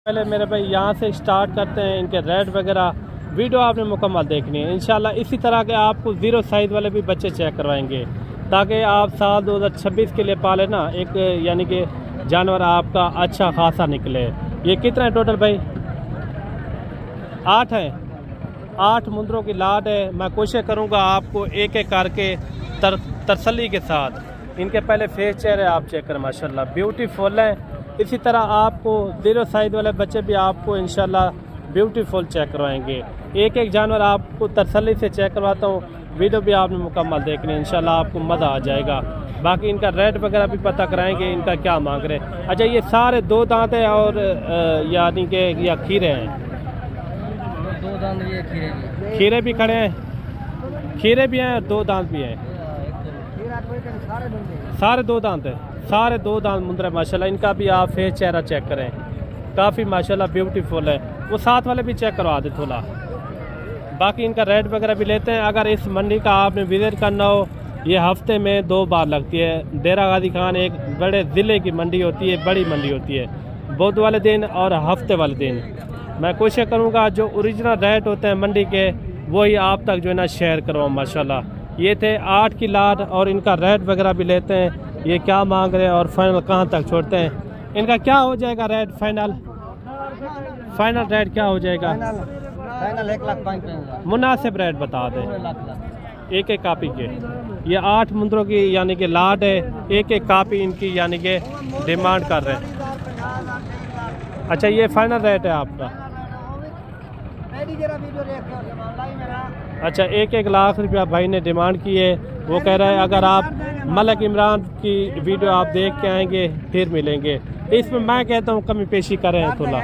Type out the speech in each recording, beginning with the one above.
पहले मेरे भाई यहाँ से स्टार्ट करते हैं, इनके रेट वगैरह वीडियो आपने मुकम्मल देखनी है इंशाल्लाह। इसी तरह के आपको ज़ीरो साइज़ वाले भी बच्चे चेक करवाएंगे ताकि आप साल 2026 के लिए पाले ना, एक यानी कि जानवर आपका अच्छा खासा निकले। ये कितना है टोटल भाई? 8 हैं। 8 मुंदरों की लाट है। मैं कोशिश करूँगा आपको एक एक करके तसल्ली के साथ इनके पहले फेस चेहरे आप चेक करें, माशाल्लाह ब्यूटीफुल हैं। इसी तरह आपको ज़ीरो साइज़ वाले बच्चे भी आपको इंशाल्लाह ब्यूटीफुल चेक करवाएंगे। एक एक जानवर आपको तसल्ली से चेक करवाता हूँ, वीडियो भी आपने मुकम्मल देखनी है इंशाल्लाह, आपको मज़ा आ जाएगा। बाकी इनका रेट वगैरह भी पता कराएंगे, इनका क्या मांग रहे हैं। अच्छा, ये सारे 2 दांत हैं और यानी कि या खीरे हैं? 2 दांत भी है, खीरे भी खड़े हैं, खीरे भी हैं और 2 दांत भी हैं। सारे 2 दांत हैं, सारे 2 दांत मुंदरे माशाल्लाह। इनका भी आप फेस चेहरा चेक करें, काफ़ी माशाल्लाह ब्यूटीफुल है। वो साथ वाले भी चेक करवा दे थोड़ा। बाकी इनका रेट वगैरह भी लेते हैं। अगर इस मंडी का आपने विजिट करना हो, ये हफ्ते में 2 बार लगती है। डेरा गाजी खान एक बड़े ज़िले की मंडी होती है, बड़ी मंडी होती है, बुध वाले दिन और हफ्ते वाले दिन। मैं कोशिश करूँगा जो ओरिजिनल रेट होते हैं मंडी के वही आप तक जो है ना शेयर करवाऊँ माशाल्लाह। ये थे 8 की लाट और इनका रेट वगैरह भी लेते हैं, ये क्या मांग रहे हैं और फाइनल कहाँ तक छोड़ते हैं। इनका क्या हो जाएगा रेट? फाइनल रेट क्या हो जाएगा? फाइनल 1,05,000 मुनासिब रेट बता दें एक एक कापी के। ये 8 मुंदरों की यानी कि लाट है, एक एक कापी इनकी यानी कि डिमांड कर रहे हैं। अच्छा, ये फाइनल रेट है आपका? अच्छा, 1 लाख रुपया भाई ने डिमांड की है। वो कह रहा है अगर आप मलिक इमरान की वीडियो आप देख के आएंगे फिर मिलेंगे। इसमें मैं कहता हूँ कमी पेशी करें थोड़ा।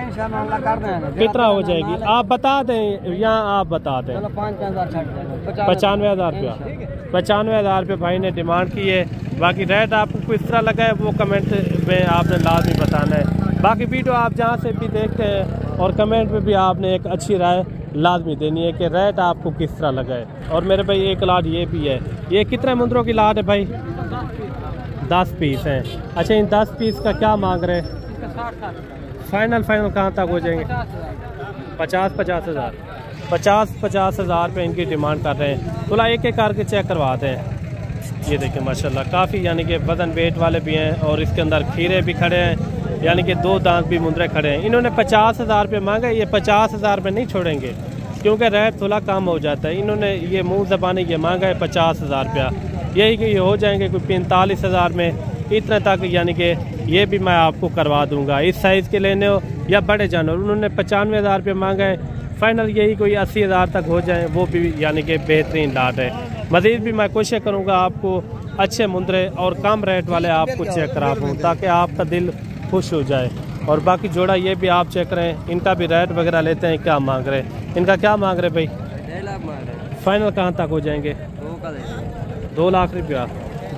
कितना हो जाएगी आप बता दें, यहाँ आप बता दें। 95,000 रुपया। 95,000 रुपये भाई ने डिमांड की है। बाकी रेट आपको किस तरह लगा है वो कमेंट में आपने लाजमी बताना है। बाकी वीडियो आप जहाँ से भी देखते हैं और कमेंट में भी आपने एक अच्छी राय लाजमी देनी है कि रेट आपको किस तरह लगा है। और मेरे भाई एक लाट ये भी है। ये कितने मुंदरों की लाट है भाई? 10 पीस हैं। अच्छा, इन 10 पीस का क्या मांग रहे हैं? फाइनल कहाँ तक हो जाएंगे? 50,000 रुपये इनकी डिमांड कर रहे हैं। थोड़ा एक एक करके चेक करवाते हैं। ये देखिए माशाल्लाह काफ़ी यानी कि वजन वेट वाले भी हैं और इसके अंदर खीरे भी खड़े हैं, यानी कि 2 दांत भी मुंदरे खड़े हैं। इन्होंने 50,000 रुपये मांगे। ये 50,000 रुपये नहीं छोड़ेंगे क्योंकि रेट थोड़ा कम हो जाता है। इन्होंने ये मुँह ज़बानी ये मांगा है 50,000 रुपया, यही कि ये हो जाएंगे कोई 45,000 में इतने तक, यानी कि ये भी मैं आपको करवा दूंगा। इस साइज़ के लेने हो या बड़े जानवर। उन्होंने 95,000 रुपये मांगा है, फाइनल यही कोई 80,000 तक हो जाए वो भी यानी कि बेहतरीन लाट है। मज़ीद भी मैं कोशिश करूँगा आपको अच्छे मुंदरे और कम रेट वाले आपको चेक करा दूँ ताकि आपका दिल खुश हो जाए। और बाकी जोड़ा ये भी आप चेक करें, इनका भी रेट वगैरह लेते हैं क्या मांग रहे हैं। इनका क्या मांग रहे भाई? 1.5 लाख मांग रहे। फाइनल कहाँ तक हो जाएंगे? 2 लाख रुपया।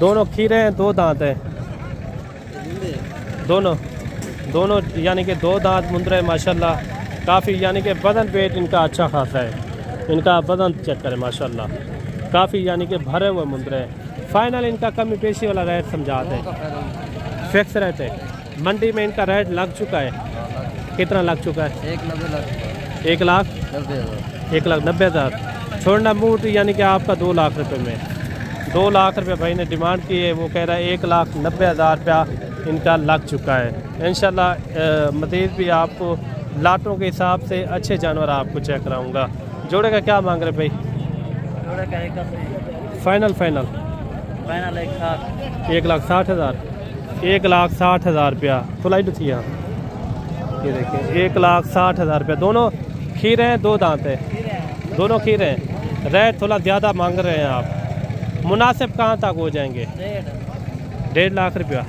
दोनों खीरे हैं, 2 दांत हैं, दोनों यानी कि 2 दांत मुंदरे माशाल्लाह। काफ़ी यानी कि वजन वेट इनका अच्छा खासा है। इनका वजन चेक करें माशाल्लाह, काफ़ी यानी कि भरे हुए मुंदरे हैं। फाइनल इनका कमी पेशी वाला रेट समझाते हैं, फिक्स रेट है। मंडी में इनका रेट लग चुका है। कितना लग चुका है? 1,90,000 छोड़ना मूट यानी कि आपका 2 लाख रुपये में। 2 लाख रुपये भाई ने डिमांड की है। वो कह रहा है 1,90,000 रुपया इनका लग चुका है। इंशाल्लाह मज़ीद भी आपको लाटों के हिसाब से अच्छे जानवर आपको चेक कराऊंगा। जोड़े का क्या मांग रहे भाई? जोड़े का फाइनल 1,60,000। 1,60,000 रुपया फ्लाइट थी यहाँ। ये देखिए 1,60,000 रुपया। दोनों खीरे हैं, 2 दांत है, दोनों खीरे हैं। रेट थोड़ा ज़्यादा मांग रहे हैं आप। मुनासिब कहाँ तक हो जाएंगे? 1.5 लाख रुपया।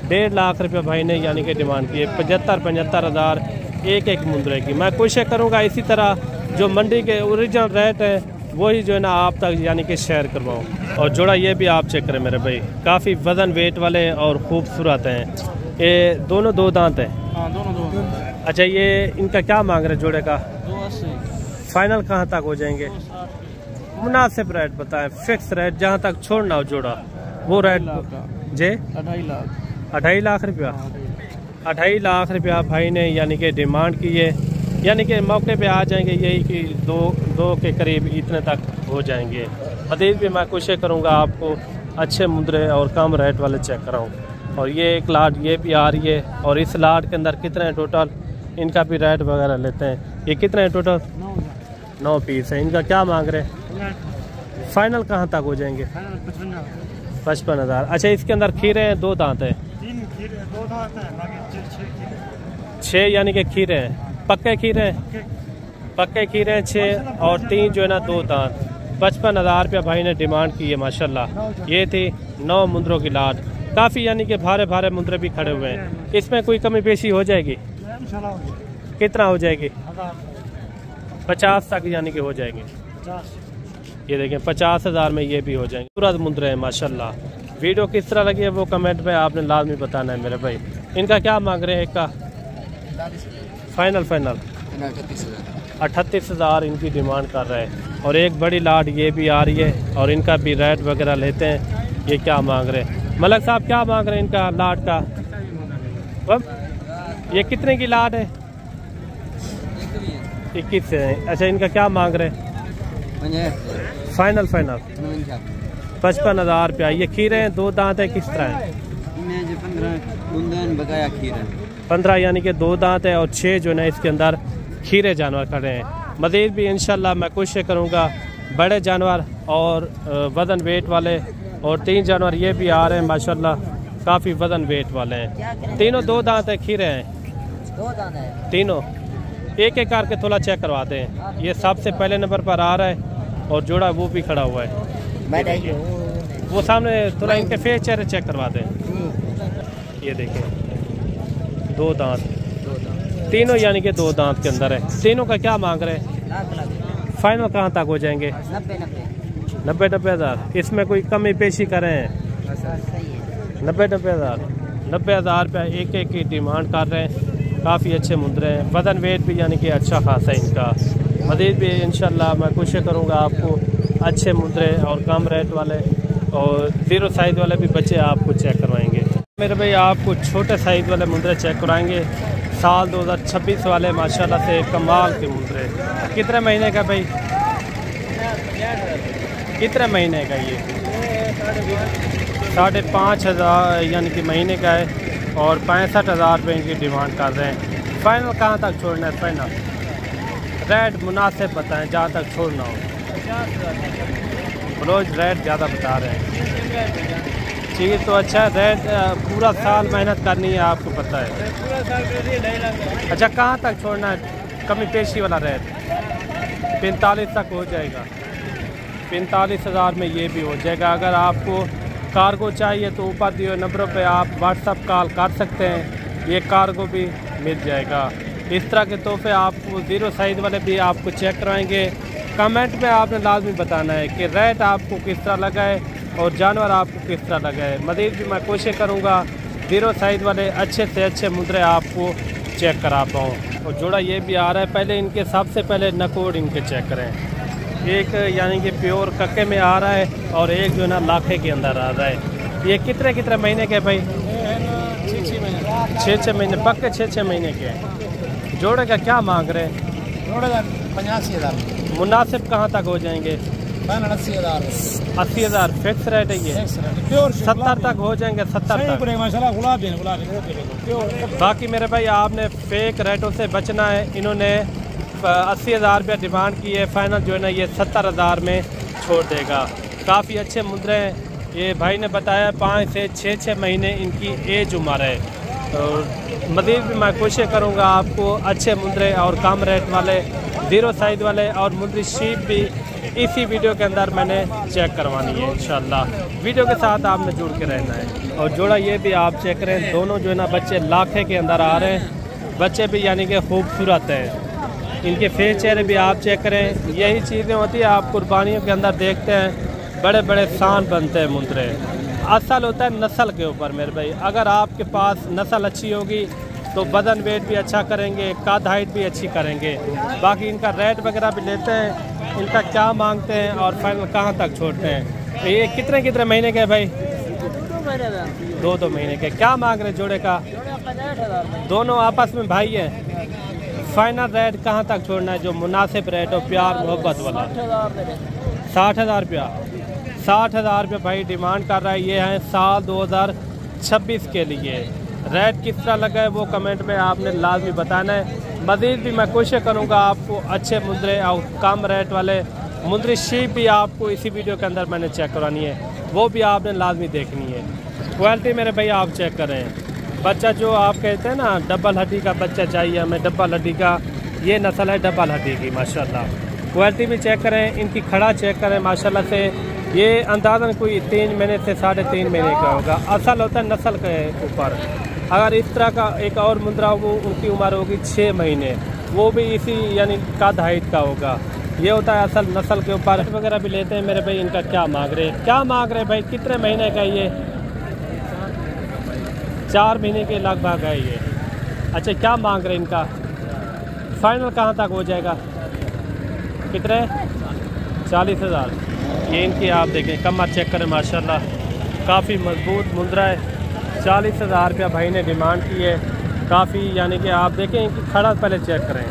1.5 लाख रुपया भाई ने यानी कि डिमांड की है। 75,000 एक मुंदरे की। मैं कोशिश करूँगा इसी तरह जो मंडी के ओरिजिनल रेट है वही जो है ना आप तक यानी कि शेयर करवाऊँ। और जोड़ा ये भी आप चेक करें मेरे भाई, काफ़ी वज़न वेट वाले और खूबसूरत हैं। ये दोनों 2 दांत हैं। हाँ, दोनों। अच्छा, ये इनका क्या मांग रहे जोड़े का? 280। फाइनल कहाँ तक हो जाएंगे? मुनासिब रेट बताएं, फिक्स रेट जहाँ तक छोड़ना हो जोड़ा वो रेट। जे 2.5 लाख। 2.5 लाख रुपया। 2.5 लाख रुपया भाई ने यानी कि डिमांड की है, यानी कि मौके पे आ जाएंगे यही कि दो के करीब इतने तक हो जाएंगे। मज़ीद भी मैं कोशिश करूँगा आपको अच्छे मुंदरे और कम रेट वाले चेक कराऊँ। और ये एक लाट ये भी आ रही है, और इस लाट के अंदर कितने हैं टोटल, इनका भी रेट वगैरह लेते हैं। ये कितने हैं टोटल? 9 पीस है। इनका क्या मांग रहे हैं? फाइनल कहाँ तक हो जाएंगे? 55,000। अच्छा, इसके अंदर खीरे हैं, 2 दांत हैं? 6 यानी कि खीरे हैं, पक्के खीरे हैं, पक्के खीरे हैं 6, और 3 जो है ना 2 दांत। 55,000 रुपया भाई ने डिमांड की है माशाल्लाह। ये थी 9 मुंदरों की लाट, काफ़ी यानी कि भारे भारे मुंदरे भी खड़े हुए हैं। इसमें कोई कमी पेशी हो जाएगी? कितना हो जाएगी? 50 तक यानी कि हो जाएंगे। ये देखें 50,000 में ये भी हो जाएंगे। पूरा मुंदरे हैं माशाल्लाह। वीडियो किस तरह लगी है वो कमेंट में आपने लाजमी बताना है मेरे भाई। इनका क्या मांग रहे हैं एक का? फाइनल 38,000 इनकी डिमांड कर रहे हैं। और एक बड़ी लाट ये भी आ रही है, और इनका भी रेट वगैरह लेते हैं। ये क्या मांग रहे हैं मलक साहब, क्या मांग रहे हैं इनका लाट का? ये कितने की लाट है? 21 से है। अच्छा, इनका क्या मांग रहे हैं? फाइनल 55,000 रुपया। ये खीरे हैं, 2 दांत है, किस तरह है? 15 यानी कि 2 दांत है, और 6 जो है ना इसके अंदर खीरे जानवर खड़े हैं। मज़ीद भी इंशाल्लाह मैं कोशिश करूँगा बड़े जानवर और वज़न वेट वाले, और 3 जानवर ये भी आ रहे हैं माशाल्लाह, काफ़ी वज़न वेट वाले हैं। तीनों 2 दांत है, खीरे हैं 2 दांत है तीनों। एक एक करके थोड़ा चेक करवाते हैं। ये सबसे पहले नंबर पर आ रहा है, और जोड़ा वो भी खड़ा हुआ है। वो सामने थोड़ा इनके फेस चेहरे चेक करवाते हैं। ये देखें 2 दांत, तीनों यानी कि 2 दांत के अंदर है। तीनों का क्या मांग रहे हैं? फाइनल कहाँ तक हो जाएंगे? 90,000। इसमें कोई कमी पेशी करें हैं? 90,000 रुपया एक एक की डिमांड कर रहे हैं। काफ़ी अच्छे मुंदरे हैं, वज़न वेट भी यानी कि अच्छा खासा है इनका। मज़ीद भी इंशाल्लाह मैं कोशिश करूँगा आपको अच्छे मुंदरे और कम रेट वाले और 0 साइज़ वाले भी बच्चे आपको चेक करवाएंगे मेरे भाई। आपको छोटे साइज़ वाले मुंदरे चेक कराएंगे, साल 2026 वाले माशाल्लाह से कमाल के मुंदरे। कितने महीने का भाई? कितने महीने का? ये 5,500 यानी कि महीने का है, और 65,000 रुपये इनकी डिमांड कर रहे हैं। फाइनल कहाँ तक छोड़ना है? फाइनल रेट मुनासिब बताएं जहाँ तक छोड़ना हो। रोज़ रेट ज़्यादा बता रहे हैं। चीज़ तो अच्छा है, रेट पूरा साल मेहनत करनी है, आपको पता है। अच्छा, कहाँ तक छोड़ना है? कमी पेशी वाला रेट 45 तक हो जाएगा। 45,000 में ये भी हो जाएगा। अगर आपको कार्गो चाहिए तो ऊपर दिए नंबरों पे आप व्हाट्सअप कॉल कर सकते हैं, ये कार्गो भी मिल जाएगा। इस तरह के तोहफे आपको 0 साइज़ वाले भी आपको चेक कराएंगे। कमेंट में आपने लाजमी बताना है कि रेट आपको किस तरह लगा है और जानवर आपको किस तरह लगा है। मज़ीद भी मैं कोशिश करूँगा 0 साइज़ वाले अच्छे से अच्छे मुंदरे आपको चेक करा पाऊँ। और जोड़ा ये भी आ रहा है, पहले इनके सबसे पहले नकोड़ इनके चेक करें। एक यानी कि प्योर कक्के में आ रहा है, और एक जो है ना लाखे के अंदर आ रहा है। ये कितने महीने के भाई? 6 महीने, पक्के 6 महीने के हैं। जोड़े का क्या मांग रहे हैं? जोड़े का 85,000। मुनासिब कहाँ तक हो जाएंगे? 80,000 फिक्स रेट है ये। 70 तक हो जाएंगे, 70 तक। बाकी मेरे भाई आपने फेक रेटों से बचना है। इन्होंने 80,000 रुपया डिमांड की है, फाइनल जो है ना ये 70,000 में छोड़ देगा। काफ़ी अच्छे मुंदरे हैं। ये भाई ने बताया 5 से 6 महीने इनकी एज उम्र है। तो मज़ीद भी मैं कोशिश करूँगा आपको अच्छे मुंदरे और कम रेट वाले 0 साइज़ वाले और मुंदरी शीप भी इसी वीडियो के अंदर मैंने चेक करवानी है इंशाल्लाह। वीडियो के साथ आपने जुड़ के रहना है। और जोड़ा ये भी आप चेक करें, दोनों जो है ना बच्चे लाखे के अंदर आ रहे हैं। बच्चे भी यानी कि खूबसूरत हैं, इनके फेस चेहरे भी आप चेक करें। यही चीज़ें होती है आप कुर्बानियों के अंदर देखते हैं, बड़े बड़े शान बनते हैं मुंदरे। असल होता है नस्ल के ऊपर मेरे भाई। अगर आपके पास नस्ल अच्छी होगी तो बदन वेट भी अच्छा करेंगे, कद हाइट भी अच्छी करेंगे। बाकी इनका रेट वगैरह भी लेते हैं, इनका क्या मांगते हैं और फाइनल कहाँ तक छोड़ते हैं। तो ये कितने महीने के भाई? 2 महीने के। क्या मांग रहे जोड़े का? 6000 दोनों आपस में भाई हैं। फाइनल रेट कहाँ तक छोड़ना है जो मुनासिब रेट हो, प्यार मोहब्बत वाला? 60,000 रुपया। 60,000 रुपया भाई डिमांड कर रहा है। ये है साल 2026 के लिए। रेट किस तरह लगा है वो कमेंट में आपने लाजमी बताना है। मज़ीद भी मैं कोशिश करूँगा आपको अच्छे मुंदरे और कम रेट वाले मुंदरी शीप भी आपको इसी वीडियो के अंदर मैंने चेक करवानी है, वो भी आपने लाजमी देखनी है। क्वालिटी मेरे भाई आप चेक करें। बच्चा जो आप कहते हैं ना डबल हड्डी का बच्चा चाहिए हमें, डबल हड्डी का, ये नस्ल है डबल हड्डी की माशाल्लाह। क्वालिटी भी चेक करें, इनकी खड़ा चेक करें माशाल्लाह से। ये अंदाज़न कोई 3 महीने से 3.5 महीने का होगा। असल होता है नस्ल के ऊपर। अगर इस तरह का एक और मुंदरा वो उनकी उम्र होगी 6 महीने, वो भी इसी यानी कद हाइट का होगा। ये होता है असल नस्ल के ऊपर। वगैरह भी लेते हैं मेरे भाई। इनका क्या मांग रहे हैं, क्या मांग रहे हैं भाई? कितने महीने का ये? 4 महीने के लगभग है ये। अच्छा, क्या मांग रहे हैं इनका? फाइनल कहाँ तक हो जाएगा? कितने? 40,000। ये इनकी आप देखें, कमर चेक करें माशाल्लाह, काफ़ी मजबूत मुंदरा है। 40,000 रुपया भाई ने डिमांड की है। काफ़ी यानी कि आप देखें इनकी खड़ा पहले चेक करें।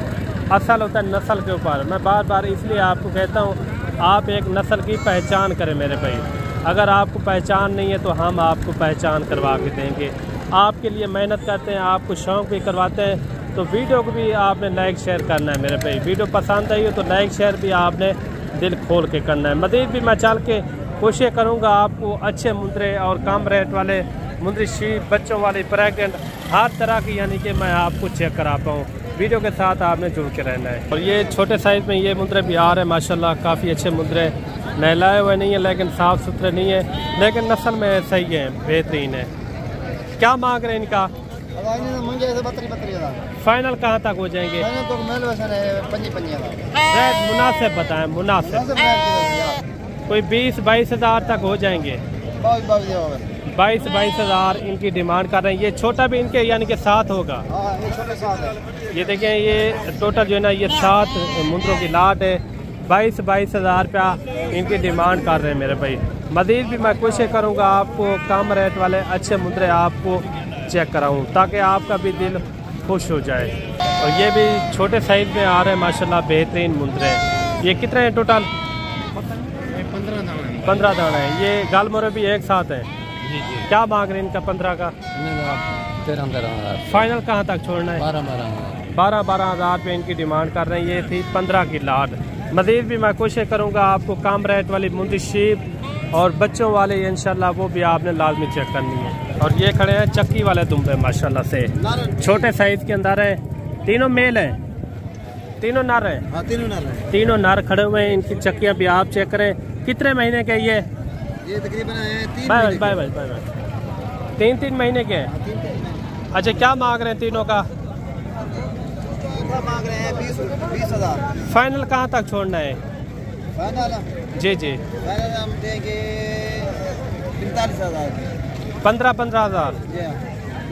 असल होता है नस्ल के ऊपर। मैं बार बार इसलिए आपको कहता हूँ, आप एक नस्ल की पहचान करें मेरे भाई। अगर आपको पहचान नहीं है तो हम आपको पहचान करवा के देंगे। आपके लिए मेहनत करते हैं, आपको शौक़ भी करवाते हैं, तो वीडियो को भी आपने लाइक शेयर करना है मेरे भाई। वीडियो पसंद आई हो तो लाइक शेयर भी आपने दिल खोल के करना है। मज़ीद भी मैं चल के कोशिश करूँगा आपको अच्छे मुंदरे और कम रेट वाले मुंदरी शीप, बच्चों वाली, प्रेगनेंट, हर तरह की यानी कि मैं आपको चेक करा पाऊँ। वीडियो के साथ आपने जुड़ के रहना है। और ये छोटे साइज़ में ये मुंदरे भी आ रहे हैं माशाल्लाह, काफ़ी अच्छे मुंदरे। नहलाए हुए नहीं है लेकिन साफ़ सुथरे नहीं है, लेकिन नस्ल में सही है, बेहतरीन है। क्या मांग रहे हैं इनका? फाइनल कहाँ तक हो जाएंगे? रेट मुनासिब बताएं, मुनासिब। कोई 20-22 हज़ार तक हो जाएंगे। 22 हज़ार इनकी डिमांड कर रहे हैं। ये छोटा भी इनके यानी कि 7 होगा। ये देखें, ये टोटल जो है ना ये 7 मुंदरों की लाट है। 22 हज़ार रुपया इनकी डिमांड कर रहे हैं मेरे भाई। मज़ीद भी मैं कोशिश करूँगा आपको कम रेट वाले अच्छे मुंदरे आपको चेक कराऊँ ताकि आपका भी दिल खुश हो जाए। और ये भी छोटे साइज़ में आ रहे हैं माशाल्लाह, बेहतरीन मुंदरे। ये कितने हैं टोटल? 15 दाना है। ये गाल मोरे भी एक साथ है। क्या मांग रहे हैं इनका? 15 का। 13,000। फाइनल कहाँ तक छोड़ना है? 12 हज़ार रुपये इनकी डिमांड कर रहे हैं। ये थी 15 की लाट। मज़ीद भी मैं कोशिश करूँगा आपको कम रेट वाली मुंदरी शीप और बच्चों वाले इंशाल्लाह वो भी आपने लाजमी चेक करनी है। और ये खड़े हैं चक्की वाले दुम्बे माशाल्लाह से, छोटे साइज़ के अंदर है। तीनों मेल हैं, तीनों नर हैं। तीनों नर खड़े हुए हैं। इनकी चक्कियाँ भी आप चेक करें। कितने महीने के ये तकरीबन 3 महीने के हैं। अच्छा, क्या मांग रहे हैं तीनों का? मांग रहे हैं 20,000। फाइनल कहाँ तक छोड़ना है? जी फाइनल हम देंगे 45,000। 15 हज़ार।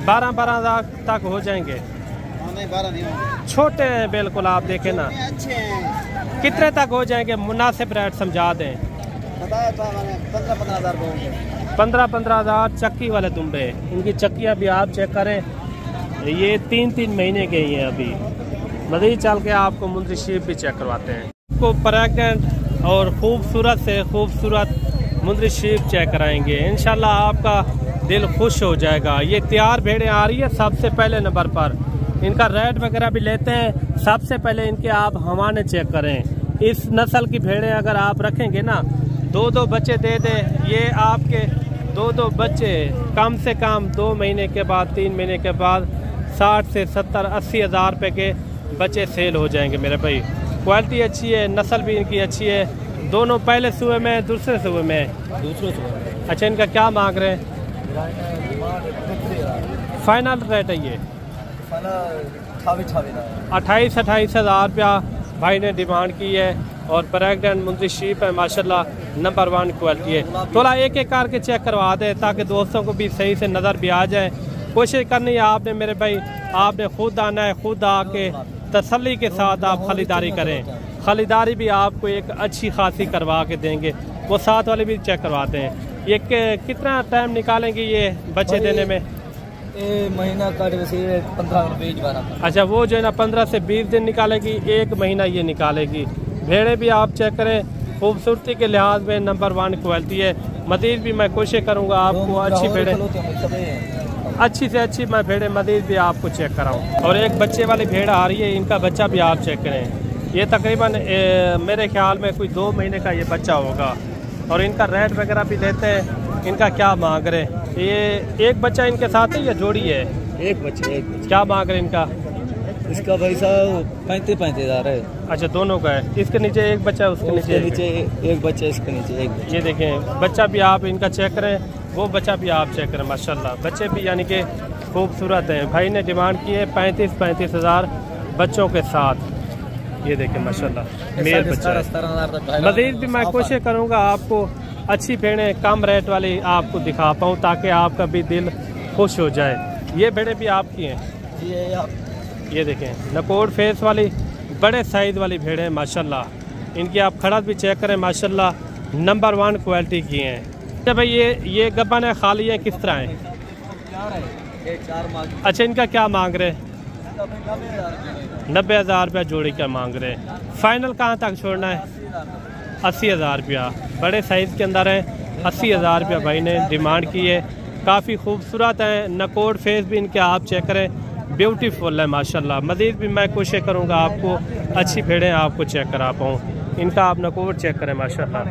12 हज़ार तक हो जाएंगे। नहीं, 12 नहीं होंगे। छोटे हैं बिल्कुल, आप देखें ना। अच्छे हैं। कितने तक हो जाएंगे? मुनासिब रेट समझा दें। बताया था मैंने 15 हज़ार को होंगे। 15 हज़ार चक्की वाले दुम्बे। इनकी चक्कियाँ भी आप चेक करें। ये 3 महीने के ही हैं अभी। मज़ीद चल के आपको मुंदरी शीप भी चेक करवाते हैं। आपको प्रेगनेंट और खूबसूरत से खूबसूरत मुंदरी शीप चेक कराएंगे। इंशाल्लाह आपका दिल खुश हो जाएगा। ये तैयार भेड़ें आ रही है सबसे पहले नंबर पर। इनका रेट वगैरह भी लेते हैं। सबसे पहले इनके आप हवाने चेक करें। इस नस्ल की भेड़ें अगर आप रखेंगे ना, 2 बच्चे दे दे, ये आपके 2 बच्चे कम से कम 2 महीने के बाद, 3 महीने के बाद 60 से 70-80 हज़ार रुपये के बच्चे सेल हो जाएंगे मेरे भाई। क्वालिटी अच्छी है, नस्ल भी इनकी अच्छी है। दोनों पहले सूबे में, दूसरे सूबे में। अच्छा, इनका क्या मांग रहे हैं? फाइनल रेट है ये 28 हज़ार रुपया भाई ने डिमांड की है। और प्रेगनेंट मुंदरी शीप है माशाल्लाह, नंबर 1 क्वालिटी है। थोड़ा एक करके चेक करवा दे ताकि दोस्तों को भी सही से नज़र भी आ जाए। कोशिश करनी है आपने मेरे भाई, आपने खुद आना है, खुद आके तसल्ली के साथ आप खरीदारी करें। खरीदारी भी आपको एक अच्छी खासी करवा के देंगे। वो साथ वाले भी चेक करवाते हैं। ये कितना टाइम निकालेंगे ये बच्चे देने में? ये महीना काट वैसे 15 रुपये 12। अच्छा, वो जो है ना 15 से 20 दिन निकालेगी, एक महीना ये निकालेगी। भेड़ें भी आप चेक करें, खूबसूरती के लिहाज में नंबर 1 क्वालिटी है। मज़ीद भी मैं कोशिश करूँगा आपको अच्छी भेड़ें, अच्छी से अच्छी मैं भेड़ें मज़ीद भी आपको चेक कराऊँ। और एक बच्चे वाली भेड़ आ रही है, इनका बच्चा भी आप चेक करें। ये तकरीबन मेरे ख्याल में कोई 2 महीने का ये बच्चा होगा। और इनका रेट वगैरह भी लेते हैं, इनका क्या मांग रहे हैं। ये एक बच्चा इनके साथ है या जोड़ी है? एक बच्चे क्या मांग रहे हैं इनका? इसका भाई साहब 35 हज़ार है। अच्छा, दोनों का है। इसके नीचे एक बच्चा, उसके नीचे एक बच्चा, इसके नीचे एक। ये देखें, बच्चा भी आप इनका चेक करें, वो बच्चा भी आप चेक करें। माशाल्लाह बच्चे भी यानी कि खूबसूरत हैं। भाई ने डिमांड की है 35 हज़ार बच्चों के साथ। ये देखें माशाल्लाह मेल बच्चा। मज़ीद भी मैं कोशिश करूँगा आपको अच्छी भेड़ें कम रेट वाली आपको दिखा पाऊँ, ताकि आपका भी दिल खुश हो जाए। ये भेड़ें भी आपकी हैं। ये देखें नकोड़ फेस वाली बड़े साइज़ वाली भेड़ें माशाल्लाह। इनकी आप खड़ा भी चेक करें, माशाल्लाह नंबर 1 क्वालिटी की हैं। अच्छा भाई, ये गब्बन है, खाली है, किस तरह हैं? अच्छा, इनका क्या मांग रहे हैं? 90 हज़ार रुपया जोड़ी का मांग रहे हैं। फाइनल कहाँ तक छोड़ना है? 80 हज़ार रुपया। बड़े साइज़ के अंदर है, 80 हज़ार रुपया भाई ने डिमांड की है। काफ़ी खूबसूरत है, नकोड़ फेस भी इनके आप चेक करें, ब्यूटीफुल है माशाल्लाह। मज़ीद भी मैं कोशिश करूँगा आपको अच्छी भेड़ें आपको चेक करा पाऊँ। इनका आप नकोड़ चेक करें, माशाल्लाह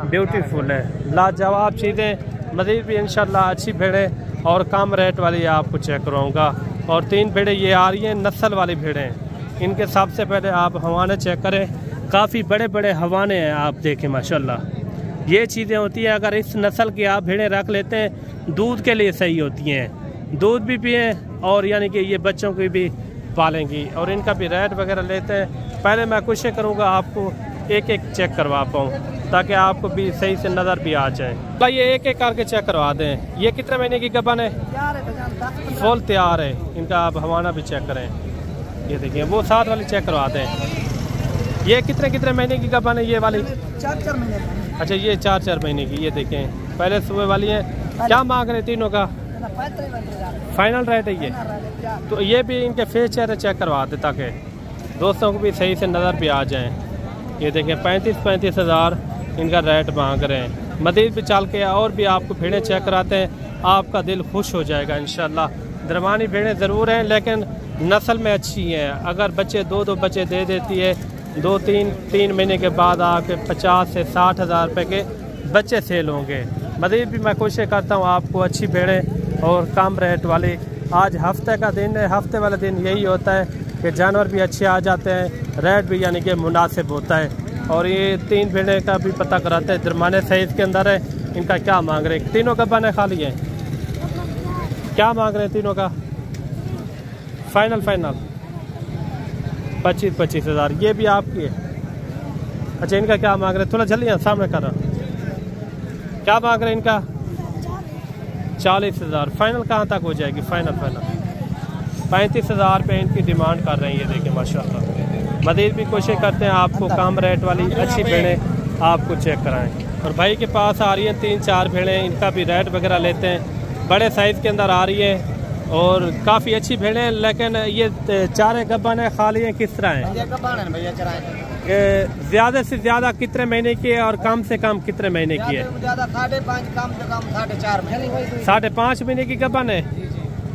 ब्यूटीफुल है, लाजवाब चीज़ें। मज़ीद भी इंशाल्लाह अच्छी भेड़ें और कम रेट वाली आपको चेक करवाऊँगा। और 3 भेड़ें ये आ रही हैं, नस्ल वाली भेड़ें। इनके सबसे पहले आप हवाने चेक करें, काफ़ी बड़े बड़े हवाने हैं, आप देखें माशाल्लाह। ये चीज़ें होती हैं, अगर इस नस्ल की आप भेड़ें रख लेते हैं, दूध के लिए सही होती हैं, दूध भी पिए और यानी कि ये बच्चों की भी पालेंगी। और इनका भी रेट वगैरह लेते हैं। पहले मैं कोशिश करूँगा आपको एक एक चेक करवा पाऊँ, ताकि आपको भी सही से नज़र भी आ जाए। भाई ये एक एक करके चेक करवा दें। ये कितने महीने की गबन है? फुल तैयार है। इनका आप हवाना भी चेक करें। ये देखिए, वो साथ वाली चेक करवा दें। ये कितने महीने की गबन है ये वाली? 4 महीने। अच्छा, ये 4 महीने की। ये देखें, पहले सुबह वाली है। क्या मांग रहे तीनों का? फाइनल रेट है ये? तो ये भी इनके फेस चेहरे चेक करवा दे, ताकि दोस्तों को भी सही से नज़र भी आ जाए। ये देखें, 35 हज़ार इनका रेट मांग रहे हैं। मज़ीद भी चल के और भी आपको भेड़ें चेक कराते हैं, आपका दिल खुश हो जाएगा इंशाल्लाह। दरमानी भेड़ें ज़रूर हैं, लेकिन नस्ल में अच्छी हैं। अगर बच्चे 2 बच्चे दे देती है, 2-3 महीने के बाद आके 50 से 60 हज़ार रुपये के बच्चे सेल होंगे। मज़ीद भी मैं कोशिश करता हूँ आपको अच्छी भेड़ें और कम रेट वाली। आज हफ्ते का दिन है, हफ्ते वाला दिन यही होता है कि जानवर भी अच्छे आ जाते हैं, रेट भी यानी कि मुनासिब होता है। और ये 3 भेड़ें का भी पता कराते हैं, दरमाने साइज़ के अंदर है। इनका क्या मांग रहे हैं? तीनों का बने खाली है? क्या मांग रहे हैं तीनों का? फाइनल 25 हज़ार। ये भी आपकी है? अच्छा, इनका क्या मांग रहे हैं? थोड़ा जल्दी सामने कर रहा। क्या मांग रहे हैं इनका? 40 हज़ार। फाइनल कहाँ तक हो जाएगी? फाइनल 35 हज़ार रुपये इनकी डिमांड कर रहे हैं। ये देखिए माशाल्लाह। मज़ीद भी कोशिश करते हैं आपको कम रेट वाली अच्छी भेड़ें आपको चेक कराएं। और भाई के पास आ रही हैं 3-4 भेड़ें, इनका भी रेट वगैरह लेते हैं। बड़े साइज़ के अंदर आ रही है और काफ़ी अच्छी भेड़ें, लेकिन ये 4 गब्बन है, खाली हैं, किस तरह हैं? ज़्यादा से ज़्यादा कितने महीने की है और कम से कम कितने महीने की है? 5.5 महीने की गब्बन है।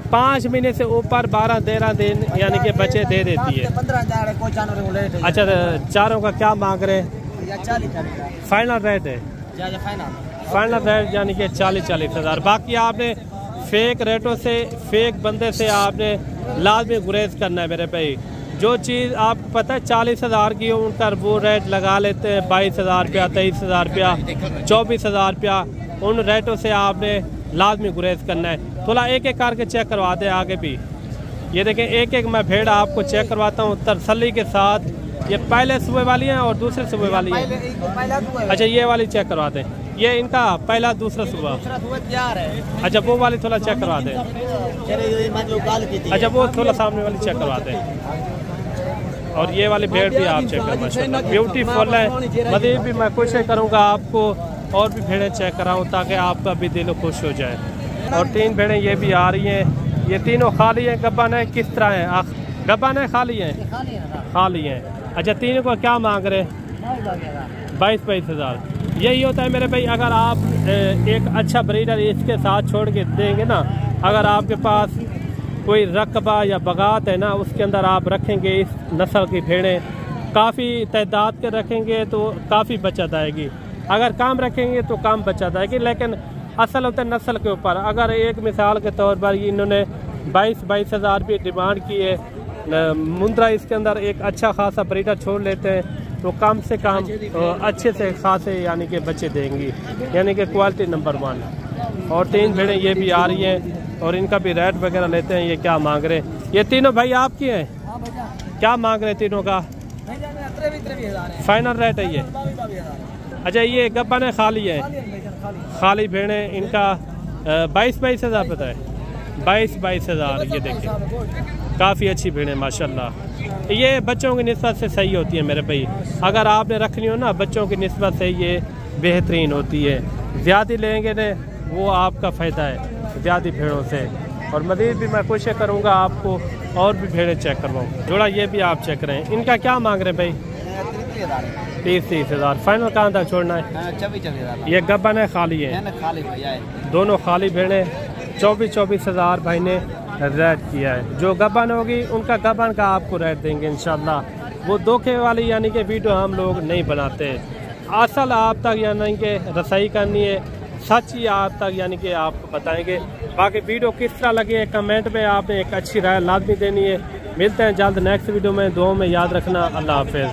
5 महीने से ऊपर 12-13 दिन यानी कि बच्चे दे देती है। 15,000। अच्छा, चारों का क्या मांग रहे हैं? फाइनल रेट है? फाइनल रेट यानी कि 40 हज़ार। बाकी आपने फेक रेटों से, फेक बंदे से आपने लाजमी गुरेज करना है मेरे भाई। जो चीज़ आपको पता है 40 हज़ार की हो, उनका वो रेट लगा लेते हैं 22 हज़ार रुपया, 23 हज़ार रुपया, 24 हज़ार रुपया। उन रेटों से आपने लाजमी गुरेज करना है। थोड़ा एक एक करके चेक करवा दें आगे भी। ये देखें, एक एक मैं भेड़ आपको चेक करवाता हूँ तसल्ली के साथ। ये पहले सुबह वाली हैं और दूसरे सुबह वाली हैं? अच्छा, ये वाली चेक करवा दें। ये इनका पहला दूसरा सुबह। अच्छा, वो वाली थोड़ा चेक करवा दें। अच्छा, वो थोड़ा सामने वाली चेक करवा दें। और ये वाली भेड़ भी आप चेक करें, माशाल्लाह ब्यूटीफुल है। मज़ीद भी मैं कोशिश करूँगा आपको और भी भेड़ें चेक कराऊँ, ताकि आपका भी दिल खुश हो जाए। और 3 भेड़ें ये भी आ रही हैं, ये तीनों खाली हैं, गब्बन है, किस तरह है? गब्बन है, खाली हैं? खाली हैं। अच्छा, तीनों को क्या मांग रहे? 22-22 हज़ार। यही होता है मेरे भाई, अगर आप एक अच्छा ब्रीडर इसके साथ छोड़ के देंगे ना, अगर आपके पास कोई रकबा या बगात है ना, उसके अंदर आप रखेंगे इस नस्ल की भेड़ें, काफ़ी तादाद के रखेंगे तो काफ़ी बचत आएगी। अगर कम रखेंगे तो कम बचत आएगी, लेकिन असल होता है नस्ल के ऊपर। अगर एक मिसाल के तौर पर इन्होंने 22-22 हज़ार भी डिमांड की है, मुंद्रा इसके अंदर एक अच्छा खासा ब्रीडर छोड़ लेते हैं तो कम से कम अच्छे से खासे यानी कि बच्चे देंगी, यानी कि क्वालिटी नंबर 1। और 3 भेड़ें ये भी आ रही हैं और इनका भी रेट वगैरह लेते हैं। ये क्या मांग रहे हैं? ये तीनों भाई आपकी हैं? क्या मांग रहे हैं तीनों का? फाइनल रेट है ये? अच्छा, ये गब्बन है, खाली है? खाली भेड़ें, इनका 22-22 हज़ार पता है? 22-22 हज़ार। ये देखिए काफ़ी अच्छी भेड़ें माशाल्लाह। ये बच्चों की निस्बत से सही होती है मेरे भाई, अगर आपने रखनी हो ना बच्चों की निस्बत से ये बेहतरीन होती है। ज़्यादा लेंगे ना वो आपका फ़ायदा है ज़्यादा भेड़ों से। और मज़ीद भी मैं कोशिश करूँगा आपको और भी भेड़ें चेक करवाऊँ। जोड़ा ये भी आप चेक करें। इनका क्या मांग रहे हैं भाई? 30-30 हज़ार। फाइनल कहाँ तक छोड़ना है? 24 ये गब्बन है, खाली है? दोनों खाली भेड़ें। 24-24 हज़ार भाई ने रेट किया है। जो गब्बन होगी उनका गब्बन का आपको रेट देंगे इंशाल्लाह। वो धोखे वाली यानी कि वीडियो हम लोग नहीं बनाते, असल आप तक यानी कि रसाई करनी है, सच ही आप तक यानी कि आपको बताएंगे। बाकी वीडियो किस तरह लगे कमेंट में आपने एक अच्छी राय लाजमी देनी है। मिलते हैं जल्द नेक्स्ट वीडियो में, दुआ में याद रखना। अल्लाह हाफ़िज़।